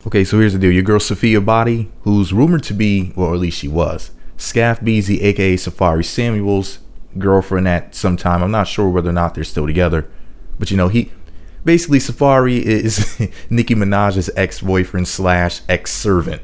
Okay, so here's the deal. Your girl Sophia Body, who's rumored to be, well, at least she was, Scaff Beezy, aka Safare Samuels' girlfriend at some time. I'm not sure whether or not they're still together, but he basically, Safare is Nicki Minaj's ex-boyfriend slash ex-servant.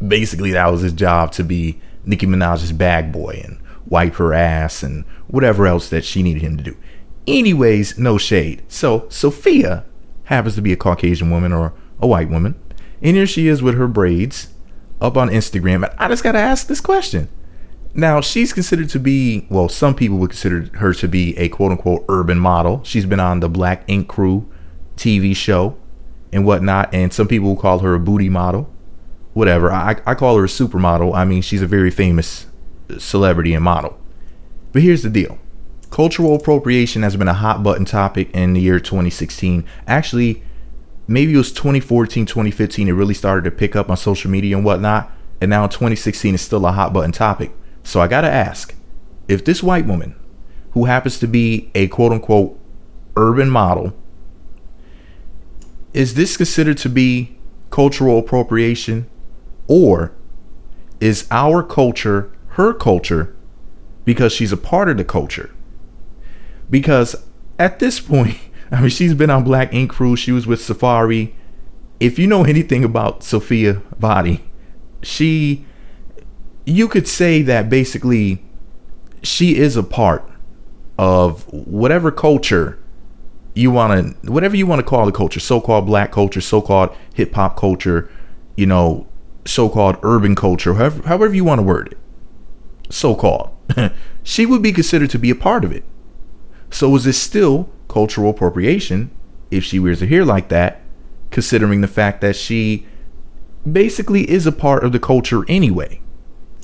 Basically, that was his job, to be Nicki Minaj's bag boy and wipe her ass and whatever else that she needed him to do. Anyways, no shade. So Sophia happens to be a Caucasian woman or a white woman. And here she is with her braids up on Instagram. And I just got to ask this question. Now, she's considered to be, well, some people would consider her to be a quote unquote urban model. She's been on the Black Ink Crew TV show and whatnot. And some people will call her a booty model, whatever. I call her a supermodel. I mean, she's a very famous celebrity and model. But here's the deal. Cultural appropriation has been a hot button topic in the year 2016. Actually, maybe it was 2014, 2015. It really started to pick up on social media and whatnot. And now in 2016, it's still a hot button topic. So I got to ask, if this white woman, who happens to be a quote unquote urban model, is this considered to be cultural appropriation, or is our culture her culture because she's a part of the culture? Because at this point, I mean, she's been on Black Ink Crew. She was with Safare. If you know anything about Sophia Body, you could say that basically she is a part of whatever culture you want to, whatever you want to call the culture, so-called black culture, so-called hip hop culture, so-called urban culture, however you want to word it, so-called. She would be considered to be a part of it. So is this still cultural appropriation if she wears her hair like that, considering the fact that she basically is a part of the culture anyway?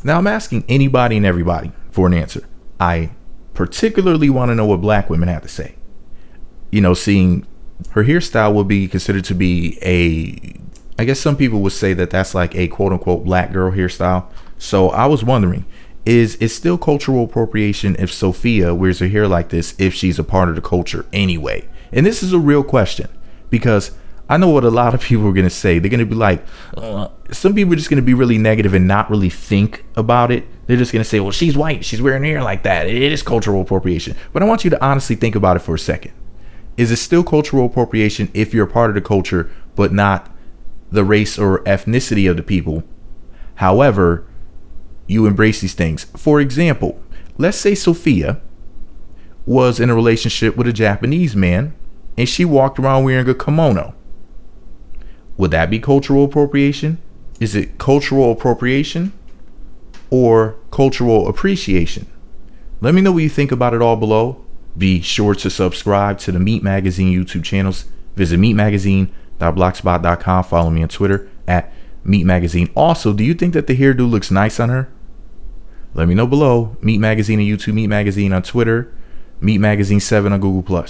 Now, I'm asking anybody and everybody for an answer. I particularly want to know what black women have to say. Seeing her hairstyle would be considered to be I guess some people would say that that's like a quote unquote black girl hairstyle. So I was wondering, is it still cultural appropriation if Sophia wears her hair like this, if she's a part of the culture anyway? And this is a real question, because I know what a lot of people are going to say. They're going to be like, some people are just going to be really negative and not really think about it. They're just going to say, well, she's white, she's wearing hair like that, it is cultural appropriation. But I want you to honestly think about it for a second. Is it still cultural appropriation if you're a part of the culture, but not the race or ethnicity of the people? However, you embrace these things. For example, let's say Sophia was in a relationship with a Japanese man and she walked around wearing a kimono. Would that be cultural appropriation? Is it cultural appropriation or cultural appreciation? Let me know what you think about it all below. Be sure to subscribe to the Meat Magazine YouTube channels. Visit meatmagazine.blogspot.com. Follow me on Twitter at Meat Magazine. Also, do you think that the hairdo looks nice on her? Let me know below. Meat Magazine on YouTube, Meat Magazine on Twitter, Meat Magazine 7 on Google+.